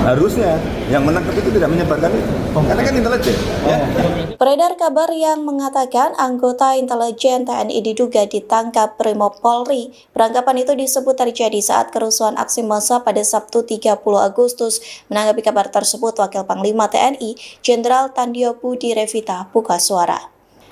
Harusnya yang menangkap itu tidak menyebarkan itu, karena kan intelijen. Ya. Beredar kabar yang mengatakan anggota intelijen TNI diduga ditangkap Brimob Polri. Penangkapan itu disebut terjadi saat kerusuhan aksi massa pada Sabtu 30 Agustus. Menanggapi kabar tersebut, Wakil Panglima TNI, Jenderal Tandio Budi Revita buka suara.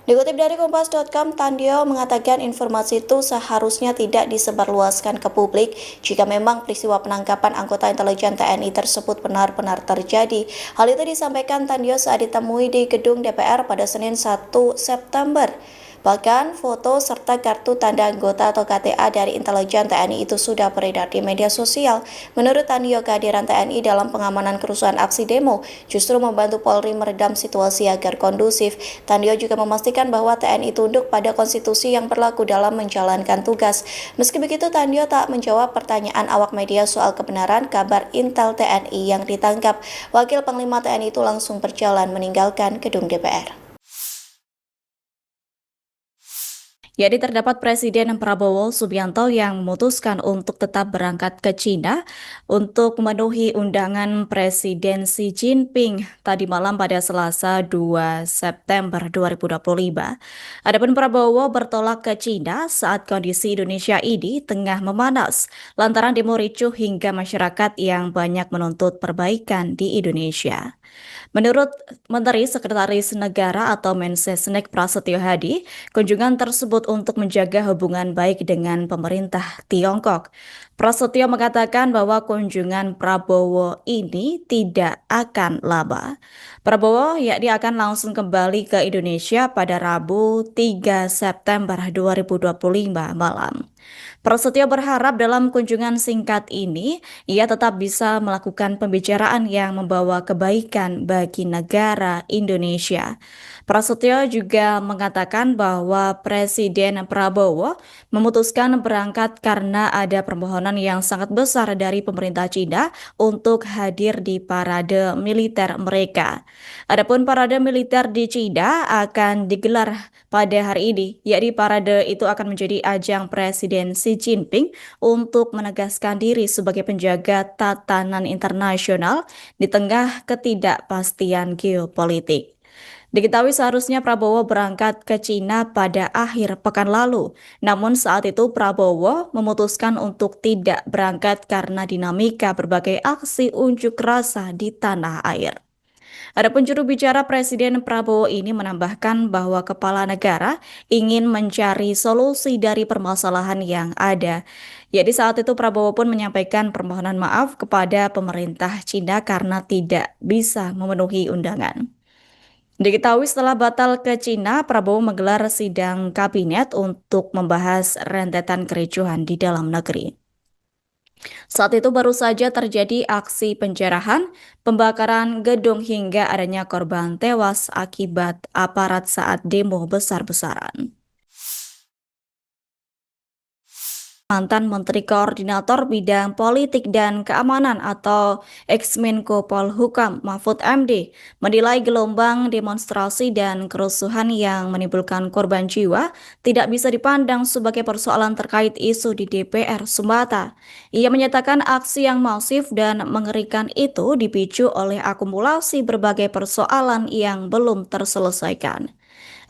Dikutip dari Kompas.com, Tandio mengatakan informasi itu seharusnya tidak disebarluaskan ke publik jika memang peristiwa penangkapan anggota intelijen TNI tersebut benar-benar terjadi. Hal itu disampaikan Tandio saat ditemui di gedung DPR pada Senin 1 September. Bahkan foto serta kartu tanda anggota atau KTA dari intelijen TNI itu sudah beredar di media sosial. Menurut Tandio, kehadiran TNI dalam pengamanan kerusuhan aksi demo justru membantu Polri meredam situasi agar kondusif. Tandio juga memastikan bahwa TNI tunduk pada konstitusi yang berlaku dalam menjalankan tugas. Meski begitu, Tandio tak menjawab pertanyaan awak media soal kebenaran kabar Intel TNI yang ditangkap. Wakil Panglima TNI itu langsung berjalan meninggalkan gedung DPR. Jadi terdapat Presiden Prabowo Subianto yang memutuskan untuk tetap berangkat ke Cina untuk memenuhi undangan Presiden Xi Jinping tadi malam pada Selasa 2 September 2025. Adapun Prabowo bertolak ke Cina saat kondisi Indonesia ini tengah memanas lantaran demo ricuh hingga masyarakat yang banyak menuntut perbaikan di Indonesia. Menurut Menteri Sekretaris Negara atau Mensesnek Prasetyo Hadi, kunjungan tersebut untuk menjaga hubungan baik dengan pemerintah Tiongkok. Prasetyo mengatakan bahwa kunjungan Prabowo ini tidak akan lama. Prabowo yakni akan langsung kembali ke Indonesia pada Rabu 3 September 2025 malam. Prasetyo berharap dalam kunjungan singkat ini, ia tetap bisa melakukan pembicaraan yang membawa kebaikan bagi negara Indonesia. Prasetyo juga mengatakan bahwa Presiden Prabowo memutuskan berangkat karena ada permohonan yang sangat besar dari pemerintah Cina untuk hadir di parade militer mereka. Adapun parade militer di Cina akan digelar pada hari ini, yakni parade itu akan menjadi ajang Presiden Xi Jinping untuk menegaskan diri sebagai penjaga tatanan internasional di tengah ketidakpastian geopolitik. Diketahui seharusnya Prabowo berangkat ke Cina pada akhir pekan lalu, namun saat itu Prabowo memutuskan untuk tidak berangkat karena dinamika berbagai aksi unjuk rasa di tanah air. Adapun juru bicara Presiden Prabowo ini menambahkan bahwa kepala negara ingin mencari solusi dari permasalahan yang ada. Jadi saat itu Prabowo pun menyampaikan permohonan maaf kepada pemerintah Cina karena tidak bisa memenuhi undangan. Diketahui setelah batal ke Cina, Prabowo menggelar sidang kabinet untuk membahas rentetan kericuhan di dalam negeri. Saat itu baru saja terjadi aksi penjarahan, pembakaran gedung hingga adanya korban tewas akibat aparat saat demo besar-besaran. Mantan Menteri Koordinator Bidang Politik dan Keamanan atau ex-Menko Polhukam Mahfud MD menilai gelombang demonstrasi dan kerusuhan yang menimbulkan korban jiwa tidak bisa dipandang sebagai persoalan terkait isu di DPR semata. Ia menyatakan aksi yang masif dan mengerikan itu dipicu oleh akumulasi berbagai persoalan yang belum terselesaikan.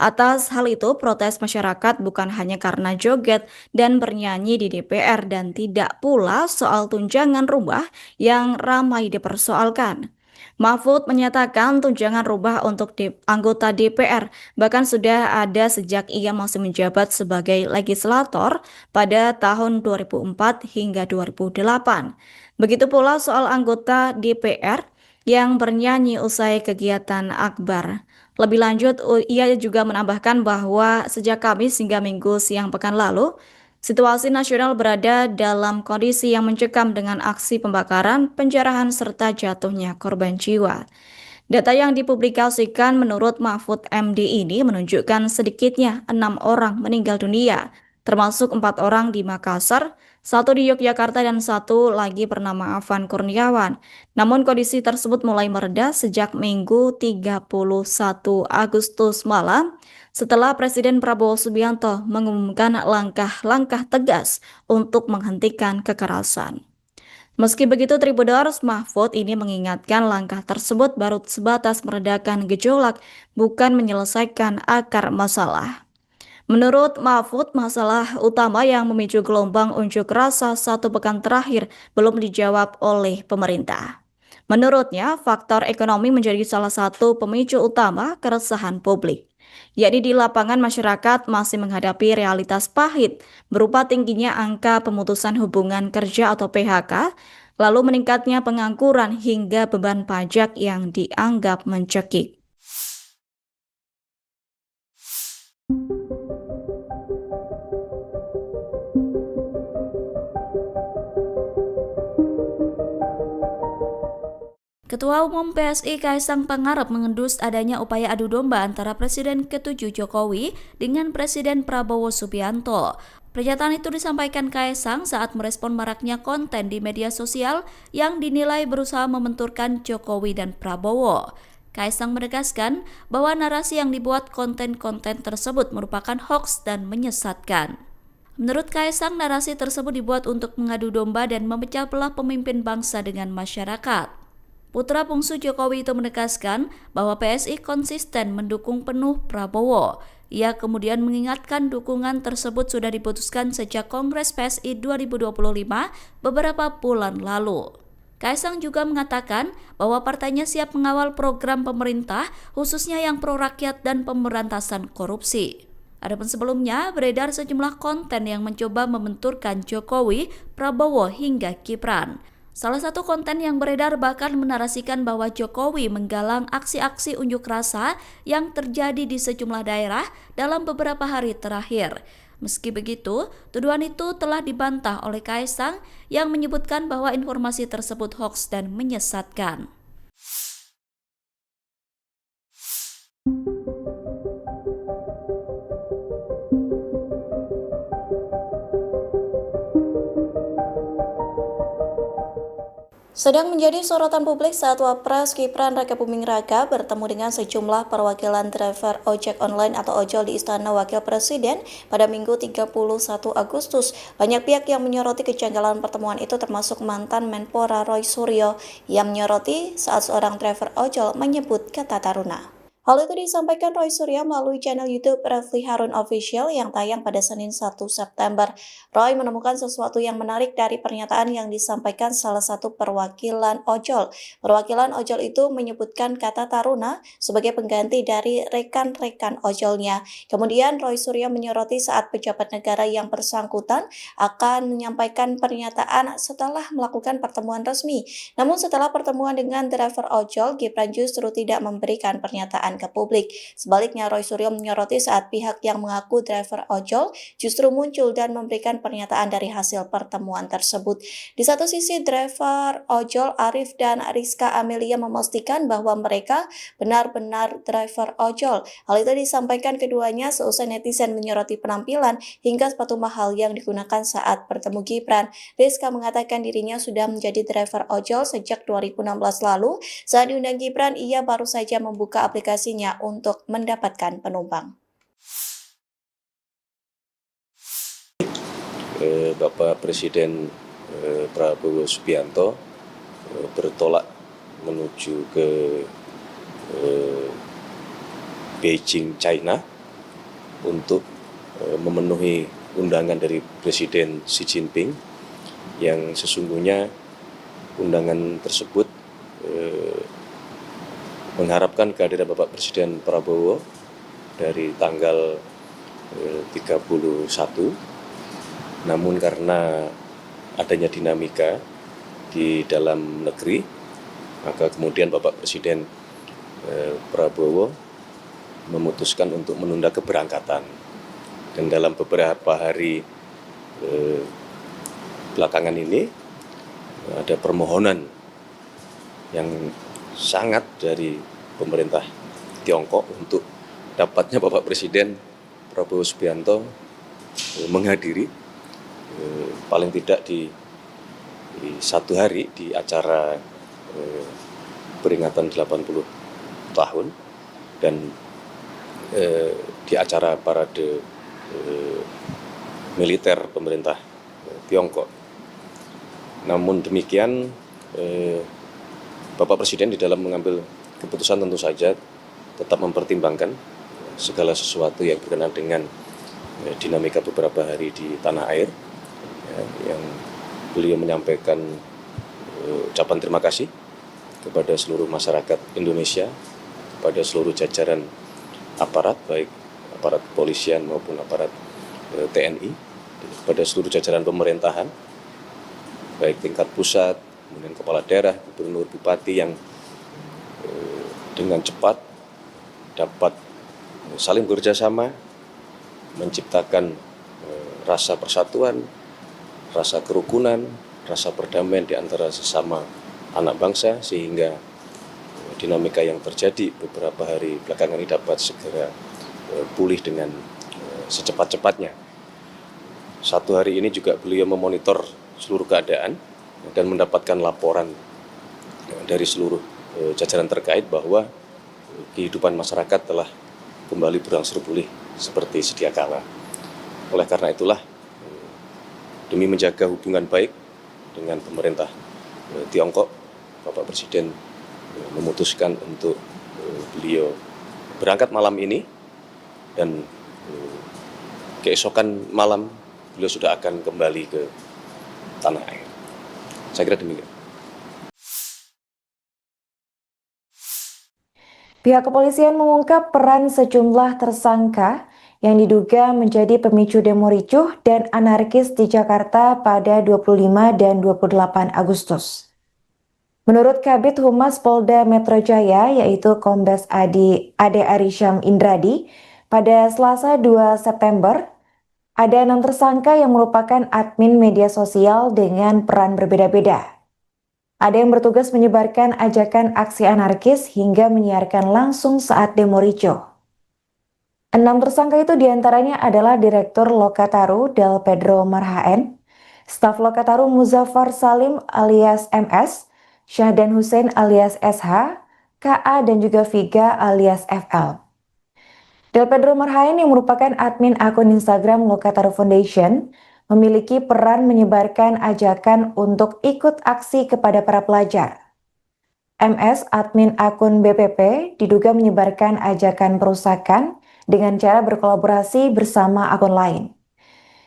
Atas hal itu, protes masyarakat bukan hanya karena joget dan bernyanyi di DPR dan tidak pula soal tunjangan rumah yang ramai dipersoalkan. Mahfud menyatakan tunjangan rumah untuk anggota DPR bahkan sudah ada sejak ia masih menjabat sebagai legislator pada tahun 2004 hingga 2008. Begitu pula soal anggota DPR yang bernyanyi usai kegiatan akbar. Lebih lanjut, ia juga menambahkan bahwa sejak Kamis hingga Minggu siang pekan lalu, situasi nasional berada dalam kondisi yang mencekam dengan aksi pembakaran, penjarahan, serta jatuhnya korban jiwa. Data yang dipublikasikan menurut Mahfud MD ini menunjukkan sedikitnya 6 orang meninggal dunia, termasuk 4 orang di Makassar, 1 di Yogyakarta, dan 1 lagi bernama Afan Kurniawan. Namun kondisi tersebut mulai mereda sejak Minggu 31 Agustus malam setelah Presiden Prabowo Subianto mengumumkan langkah-langkah tegas untuk menghentikan kekerasan. Meski begitu, Tribuners Mahfud ini mengingatkan langkah tersebut baru sebatas meredakan gejolak, bukan menyelesaikan akar masalah. Menurut Mahfud, masalah utama yang memicu gelombang unjuk rasa 1 pekan terakhir belum dijawab oleh pemerintah. Menurutnya, faktor ekonomi menjadi salah satu pemicu utama keresahan publik. Yakni di lapangan masyarakat masih menghadapi realitas pahit berupa tingginya angka pemutusan hubungan kerja atau PHK, lalu meningkatnya pengangguran hingga beban pajak yang dianggap mencekik. Ketua Umum PSI Kaisang Pangarep mengendus adanya upaya adu domba antara Presiden ke-7 Jokowi dengan Presiden Prabowo Subianto. Pernyataan itu disampaikan Kaisang saat merespon maraknya konten di media sosial yang dinilai berusaha membenturkan Jokowi dan Prabowo. Kaisang menegaskan bahwa narasi yang dibuat konten-konten tersebut merupakan hoaks dan menyesatkan. Menurut Kaisang, narasi tersebut dibuat untuk mengadu domba dan memecah belah pemimpin bangsa dengan masyarakat. Putra bungsu Jokowi itu menegaskan bahwa PSI konsisten mendukung penuh Prabowo. Ia kemudian mengingatkan dukungan tersebut sudah diputuskan sejak Kongres PSI 2025 beberapa bulan lalu. Kaisang juga mengatakan bahwa partainya siap mengawal program pemerintah, khususnya yang pro rakyat dan pemberantasan korupsi. Adapun sebelumnya, beredar sejumlah konten yang mencoba membenturkan Jokowi, Prabowo hingga Gibran. Salah satu konten yang beredar bahkan menarasikan bahwa Jokowi menggalang aksi-aksi unjuk rasa yang terjadi di sejumlah daerah dalam beberapa hari terakhir. Meski begitu, tuduhan itu telah dibantah oleh Kaisang yang menyebutkan bahwa informasi tersebut hoaks dan menyesatkan. Sedang menjadi sorotan publik saat Wapres Gibran Rakabuming Raka bertemu dengan sejumlah perwakilan driver ojek online atau ojol di Istana Wakil Presiden pada Minggu 31 Agustus. Banyak pihak yang menyoroti kejanggalan pertemuan itu termasuk mantan Menpora Roy Suryo yang menyoroti saat seorang driver ojol menyebut kata taruna. Hal itu disampaikan Roy Suryo melalui channel YouTube Refli Harun Official yang tayang pada Senin 1 September. Roy menemukan sesuatu yang menarik dari pernyataan yang disampaikan salah satu perwakilan ojol. Perwakilan ojol itu menyebutkan kata taruna sebagai pengganti dari rekan-rekan ojolnya. Kemudian Roy Suryo menyoroti saat pejabat negara yang bersangkutan akan menyampaikan pernyataan setelah melakukan pertemuan resmi. Namun setelah pertemuan dengan driver ojol, Gibran justru tidak memberikan pernyataan ke publik. Sebaliknya, Roy Suryo menyoroti saat pihak yang mengaku driver ojol justru muncul dan memberikan pernyataan dari hasil pertemuan tersebut. Di satu sisi, driver ojol Arif dan Rizka Amelia memastikan bahwa mereka benar-benar driver ojol. Hal itu disampaikan keduanya seusai netizen menyoroti penampilan hingga sepatu mahal yang digunakan saat bertemu Gibran. Rizka mengatakan dirinya sudah menjadi driver ojol sejak 2016 lalu. Saat diundang Gibran, ia baru saja membuka aplikasinya untuk mendapatkan penumpang. Bapak Presiden Prabowo Subianto bertolak menuju ke Beijing, China untuk memenuhi undangan dari Presiden Xi Jinping yang sesungguhnya undangan tersebut mengharapkan kehadiran Bapak Presiden Prabowo dari tanggal 31, namun karena adanya dinamika di dalam negeri, maka kemudian Bapak Presiden Prabowo memutuskan untuk menunda keberangkatan. Dan dalam beberapa hari belakangan ini ada permohonan yang sangat dari pemerintah Tiongkok untuk dapatnya Bapak Presiden Prabowo Subianto menghadiri paling tidak di satu hari di acara peringatan 80 tahun dan di acara parade militer pemerintah Tiongkok. Namun demikian, Bapak Presiden di dalam mengambil keputusan tentu saja tetap mempertimbangkan segala sesuatu yang berkenaan dengan dinamika beberapa hari di tanah air, yang beliau menyampaikan ucapan terima kasih kepada seluruh masyarakat Indonesia, kepada seluruh jajaran aparat, baik aparat kepolisian maupun aparat TNI, kepada seluruh jajaran pemerintahan, baik tingkat pusat, kemudian kepala daerah, gubernur, bupati yang dengan cepat dapat saling bekerja sama, menciptakan rasa persatuan, rasa kerukunan, rasa perdamaian di antara sesama anak bangsa, sehingga dinamika yang terjadi beberapa hari belakangan ini dapat segera pulih dengan secepat-cepatnya. Satu hari ini juga beliau memonitor seluruh keadaan dan mendapatkan laporan dari seluruh jajaran terkait bahwa kehidupan masyarakat telah kembali berangsur pulih seperti sedia kala. Oleh karena itulah, demi menjaga hubungan baik dengan pemerintah Tiongkok, Bapak Presiden memutuskan untuk beliau berangkat malam ini, dan keesokan malam beliau sudah akan kembali ke tanah air. Saya kira demikian. Pihak kepolisian mengungkap peran sejumlah tersangka yang diduga menjadi pemicu demo ricuh dan anarkis di Jakarta pada 25 dan 28 Agustus. Menurut Kabid Humas Polda Metro Jaya, yaitu Kombes Ade Arisham Indradi, pada Selasa 2 September, ada 6 tersangka yang merupakan admin media sosial dengan peran berbeda-beda. Ada yang bertugas menyebarkan ajakan aksi anarkis hingga menyiarkan langsung saat demo ricuh. 6 tersangka itu diantaranya adalah Direktur Lokataru Del Pedro Marhaen, Staf Lokataru Muzaffar Salim alias MS, Syahdan Hussein alias SH, KA dan juga Viga alias FL. Del Pedro Marhaen yang merupakan admin akun Instagram Lokataru Foundation memiliki peran menyebarkan ajakan untuk ikut aksi kepada para pelajar. MS, admin akun BPP, diduga menyebarkan ajakan perusakan dengan cara berkolaborasi bersama akun lain.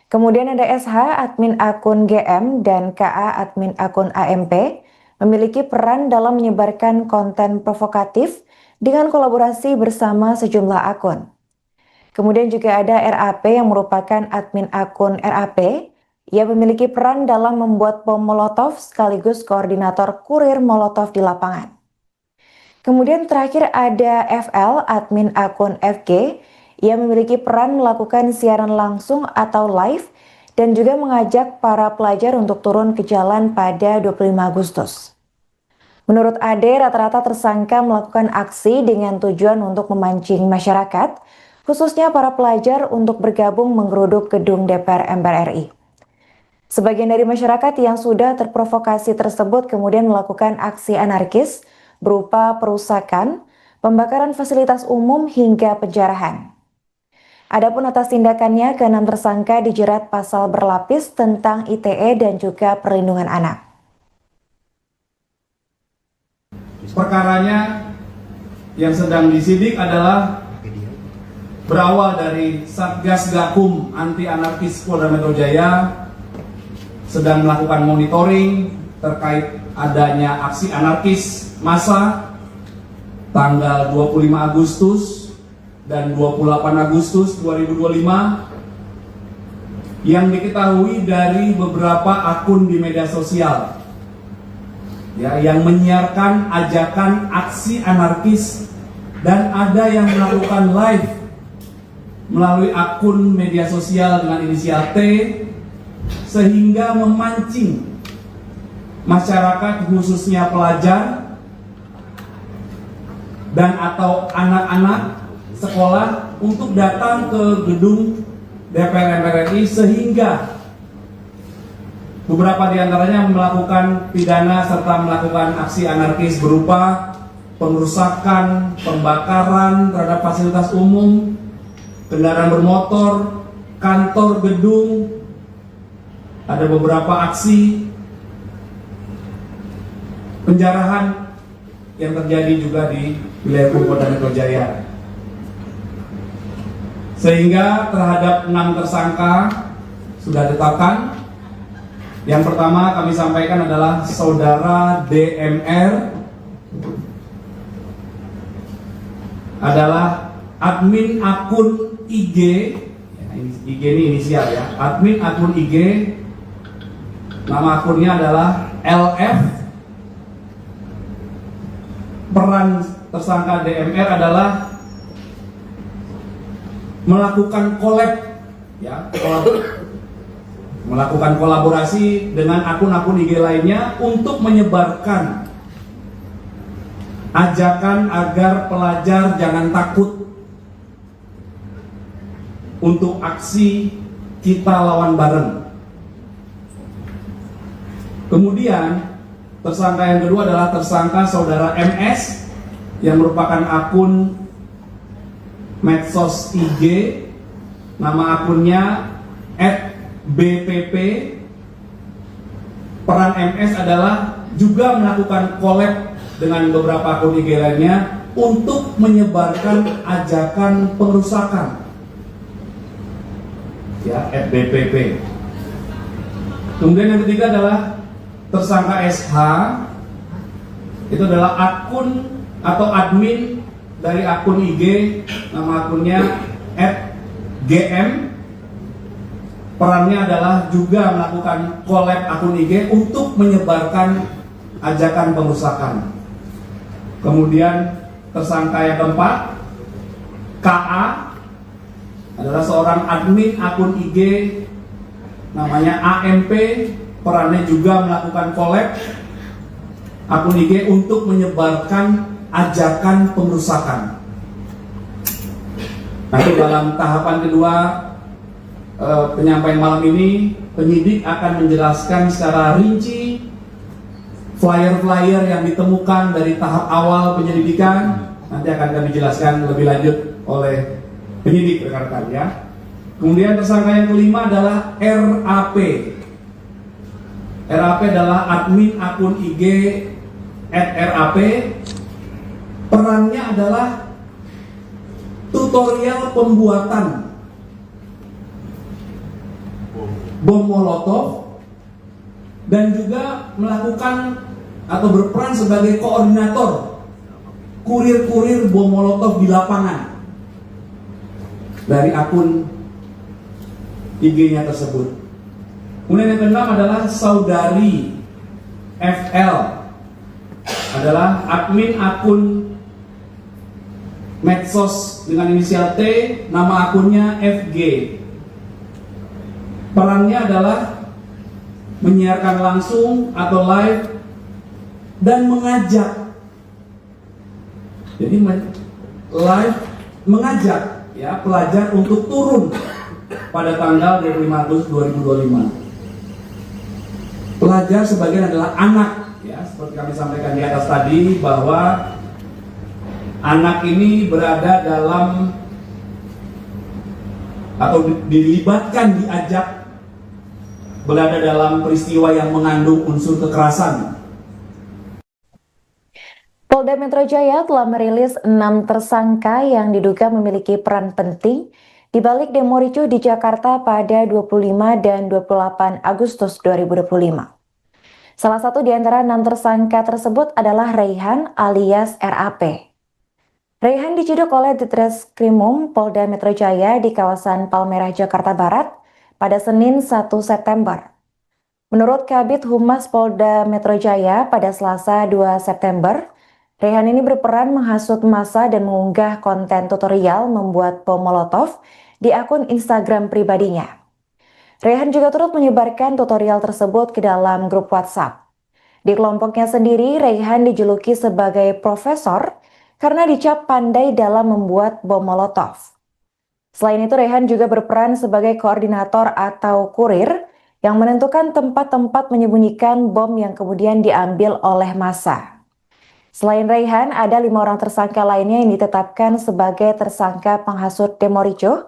Kemudian ada SH, admin akun GM, dan KA, admin akun AMP, memiliki peran dalam menyebarkan konten provokatif dengan kolaborasi bersama sejumlah akun. Kemudian juga ada RAP yang merupakan admin akun RAP. Ia memiliki peran dalam membuat bom molotov sekaligus koordinator kurir molotov di lapangan. Kemudian terakhir ada FL, admin akun FG. Ia memiliki peran melakukan siaran langsung atau live dan juga mengajak para pelajar untuk turun ke jalan pada 25 Agustus. Menurut Ade, rata-rata tersangka melakukan aksi dengan tujuan untuk memancing masyarakat, khususnya para pelajar untuk bergabung menggeruduk gedung DPR MPR RI. Sebagian dari masyarakat yang sudah terprovokasi tersebut kemudian melakukan aksi anarkis berupa perusakan, pembakaran fasilitas umum hingga penjarahan. Adapun atas tindakannya, ke-6 tersangka dijerat pasal berlapis tentang ITE dan juga perlindungan anak. Perkaranya yang sedang disidik adalah berawal dari Satgas Gakum Anti Anarkis Polda Metro Jaya sedang melakukan monitoring terkait adanya aksi anarkis massa tanggal 25 Agustus dan 28 Agustus 2025 yang diketahui dari beberapa akun di media sosial ya, yang menyiarkan ajakan aksi anarkis, dan ada yang melakukan live melalui akun media sosial dengan inisial T, sehingga memancing masyarakat khususnya pelajar dan atau anak-anak sekolah untuk datang ke gedung DPR MPR RI, sehingga beberapa diantaranya melakukan pidana serta melakukan aksi anarkis berupa pengerusakan, pembakaran terhadap fasilitas umum, kendaraan bermotor, kantor, gedung. Ada beberapa aksi penjarahan yang terjadi juga di wilayah Polda Metro Jaya. Sehingga terhadap 6 tersangka sudah ditetapkan. Yang pertama kami sampaikan adalah saudara DMR adalah admin akun IG, IG ini inisial ya, admin akun IG, nama akunnya adalah LF. Peran tersangka DMR adalah melakukan collab, ya, melakukan kolaborasi dengan akun-akun IG lainnya untuk menyebarkan ajakan agar pelajar jangan takut untuk aksi kita lawan bareng. Kemudian tersangka yang kedua adalah tersangka saudara MS yang merupakan akun medsos IG, nama akunnya @bpp. Peran MS adalah juga melakukan collab dengan beberapa akun IG lainnya untuk menyebarkan ajakan pengerusakan, ya, @bpp. Kemudian yang ketiga adalah tersangka SH, itu adalah akun atau admin dari akun IG, nama akunnya @gm. Perannya adalah juga melakukan collab akun IG untuk menyebarkan ajakan pengerusakan. Kemudian tersangka yang keempat, KA, adalah seorang admin akun IG namanya AMP. Perannya juga melakukan collab akun IG untuk menyebarkan ajakan pengerusakan. Nanti dalam tahapan kedua penyampaian malam ini, penyidik akan menjelaskan secara rinci flyer-flyer yang ditemukan dari tahap awal penyelidikan. Nanti akan kami jelaskan lebih lanjut oleh penyidik, rekan-rekan ya. Kemudian tersangka yang kelima adalah RAP. RAP adalah admin akun IG @RAP. Perannya adalah tutorial pembuatan bom molotov dan juga melakukan atau berperan sebagai koordinator kurir-kurir bom molotov di lapangan dari akun IG-nya tersebut. Kemudian yang keenam adalah saudari FL, adalah admin akun medsos dengan inisial T, nama akunnya FG. Perannya adalah menyiarkan langsung atau live dan mengajak. Jadi live mengajak ya pelajar untuk turun pada tanggal 25 Agustus 2025. Pelajar sebagian adalah anak, ya, seperti kami sampaikan di atas tadi bahwa anak ini berada dalam atau dilibatkan, diajak berada dalam peristiwa yang mengandung unsur kekerasan. Polda Metro Jaya telah merilis 6 tersangka yang diduga memiliki peran penting di balik demo ricuh di Jakarta pada 25 dan 28 Agustus 2025. Salah satu di antara 6 tersangka tersebut adalah Raihan alias RAP. Raihan diciduk oleh Ditreskrimum Polda Metro Jaya di kawasan Palmerah, Jakarta Barat pada Senin 1 September. Menurut Kabid Humas Polda Metro Jaya pada Selasa 2 September, Raihan ini berperan menghasut massa dan mengunggah konten tutorial membuat bom molotov di akun Instagram pribadinya. Raihan juga turut menyebarkan tutorial tersebut ke dalam grup WhatsApp. Di kelompoknya sendiri, Raihan dijuluki sebagai profesor karena dicap pandai dalam membuat bom molotov. Selain itu, Raihan juga berperan sebagai koordinator atau kurir yang menentukan tempat-tempat menyembunyikan bom yang kemudian diambil oleh massa. Selain Raihan, ada 5 orang tersangka lainnya yang ditetapkan sebagai tersangka penghasut demo ricuh.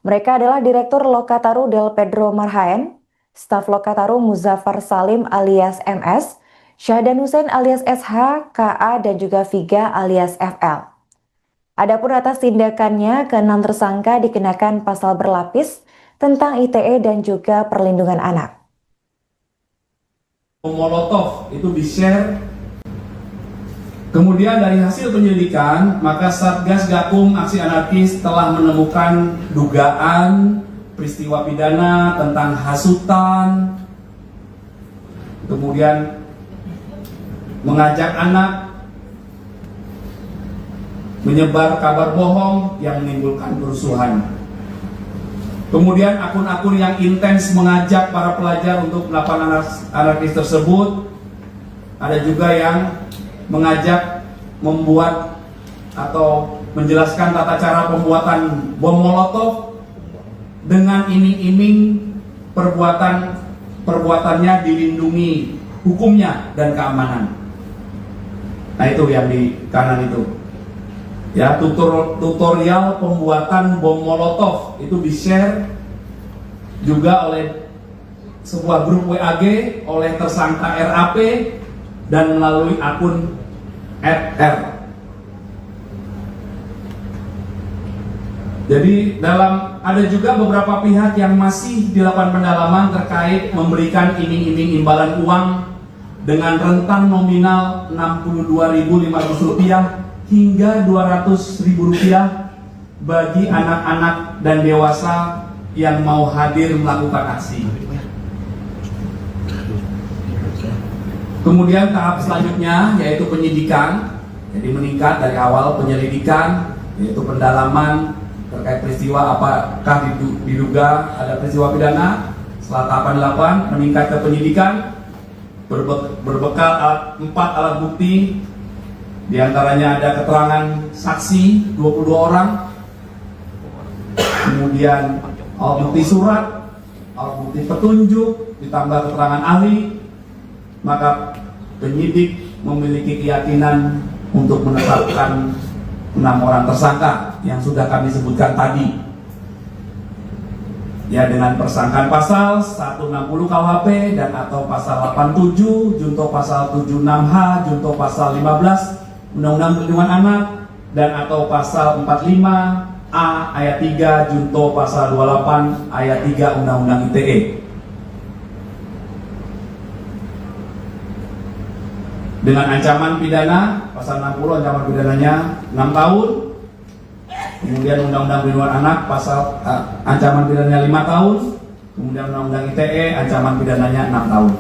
Mereka adalah Direktur Lokataru Del Pedro Marhaen, Staf Lokataru Muzaffar Salim alias MS, Syahdan Hussein alias SH, KA, dan juga Viga alias FL. Adapun atas tindakannya, keenam tersangka dikenakan pasal berlapis tentang ITE dan juga perlindungan anak. Molotov itu di-share. Kemudian dari hasil penyelidikan, maka Satgas Gakum Aksi Anarkis telah menemukan dugaan peristiwa pidana tentang hasutan, kemudian mengajak anak, menyebar kabar bohong yang menimbulkan kerusuhan. Kemudian akun-akun yang intens mengajak para pelajar untuk melakukan anarkis tersebut. Ada juga yang mengajak membuat atau menjelaskan tata cara pembuatan bom molotov dengan iming-iming perbuatannya dilindungi hukumnya dan keamanan. Nah, itu yang di kanan itu. Ya, tutorial pembuatan bom molotov itu di-share juga oleh sebuah grup WAG oleh tersangka RAP dan melalui akun @r. Jadi ada juga beberapa pihak yang masih dilakukan pendalaman terkait memberikan iming-iming imbalan uang dengan rentang nominal Rp62.500 hingga Rp200.000 bagi anak-anak dan dewasa yang mau hadir melakukan aksi. Kemudian tahap selanjutnya yaitu penyidikan. Jadi meningkat dari awal penyelidikan, yaitu pendalaman terkait peristiwa apakah diduga ada peristiwa pidana. Setelah tahapan 8 meningkat ke penyidikan berbekal 4 alat bukti. Di antaranya ada keterangan saksi 22 orang, kemudian alat bukti surat, alat bukti petunjuk, ditambah keterangan ahli, maka penyidik memiliki keyakinan untuk menetapkan 6 orang tersangka yang sudah kami sebutkan tadi. Ya, dengan persangkaan pasal 160 KUHP dan atau pasal 87, junto pasal 76H, junto pasal 15 Undang-Undang Perlindungan Anak dan atau pasal 45A ayat 3 junto pasal 28 ayat 3 Undang-Undang ITE. Dengan ancaman pidana pasal 60 ancaman pidananya 6 tahun. Kemudian Undang-Undang Perlindungan Anak pasal ancaman pidananya 5 tahun. Kemudian Undang-Undang ITE ancaman pidananya 6 tahun.